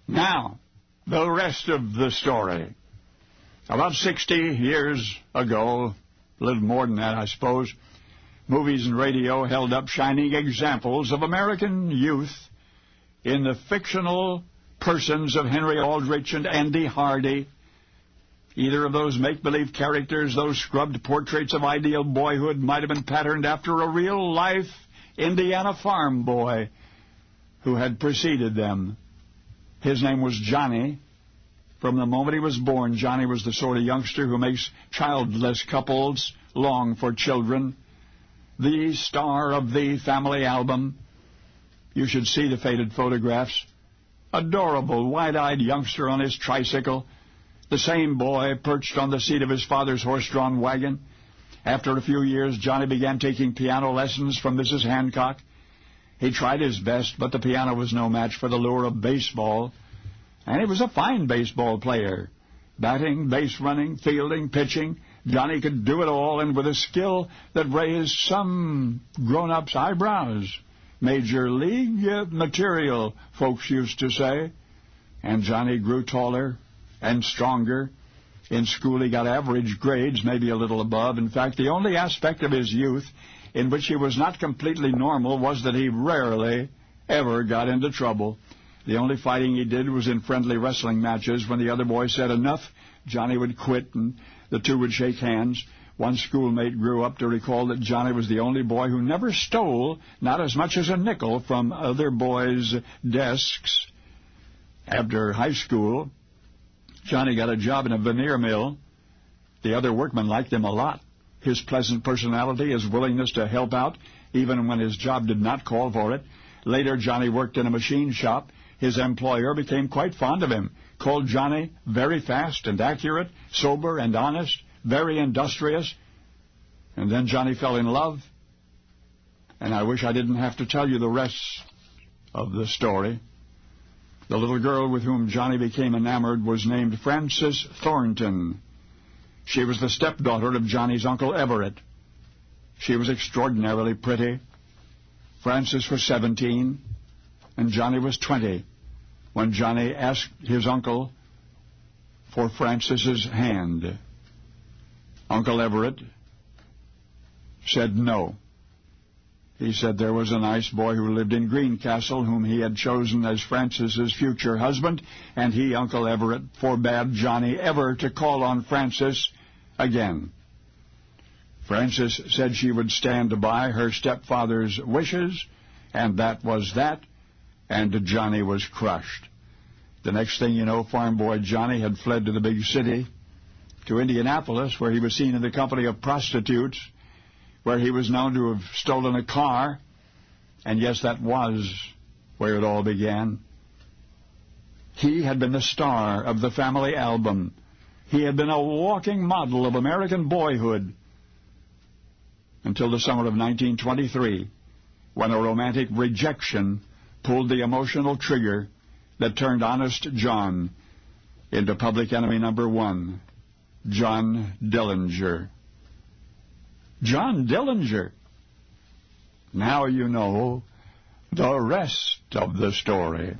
Now, the rest of the story. About 60 years ago, a little more than that, I suppose, movies and radio held up shining examples of American youth in the fictional persons of Henry Aldrich and Andy Hardy. Either of those make-believe characters, those scrubbed portraits of ideal boyhood, might have been patterned after a real-life Indiana farm boy who had preceded them. His name was Johnny. From the moment he was born, Johnny was the sort of youngster who makes childless couples long for children. The star of the family album. You should see the faded photographs. Adorable, wide-eyed youngster on his tricycle. The same boy perched on the seat of his father's horse-drawn wagon. After a few years, Johnny began taking piano lessons from Mrs. Hancock. He tried his best, but the piano was no match for the lure of baseball. And he was a fine baseball player. Batting, base running, fielding, pitching. Johnny could do it all, and with a skill that raised some grown-ups' eyebrows. Major league material, folks used to say. And Johnny grew taller and stronger. In school he got average grades, maybe a little above. In fact, the only aspect of his youth in which he was not completely normal was that he rarely ever got into trouble. The only fighting he did was in friendly wrestling matches. When the other boys said enough, Johnny would quit and the two would shake hands. One schoolmate grew up to recall that Johnny was the only boy who never stole, not as much as a nickel, from other boys' desks. After high school, Johnny got a job in a veneer mill. The other workmen liked him a lot. His pleasant personality, his willingness to help out, even when his job did not call for it. Later, Johnny worked in a machine shop. His employer became quite fond of him, called Johnny very fast and accurate, sober and honest, very industrious. And then Johnny fell in love. And I wish I didn't have to tell you the rest of the story. The little girl with whom Johnny became enamored was named Frances Thornton. She was the stepdaughter of Johnny's Uncle Everett. She was extraordinarily pretty. Frances was 17, and Johnny was 20, when Johnny asked his uncle for Frances's hand. Uncle Everett said no. He said there was a nice boy who lived in Greencastle whom he had chosen as Frances's future husband, and he, Uncle Everett, forbade Johnny ever to call on Frances again. Frances said she would stand by her stepfather's wishes, and that was that, and Johnny was crushed. The next thing you know, farm boy Johnny had fled to the big city, to Indianapolis, where he was seen in the company of prostitutes, where he was known to have stolen a car, and yes, that was where it all began. He had been the star of the family album. He had been a walking model of American boyhood until the summer of 1923, when a romantic rejection pulled the emotional trigger that turned Honest John into public enemy number one, John Dillinger. John Dillinger. Now you know the rest of the story.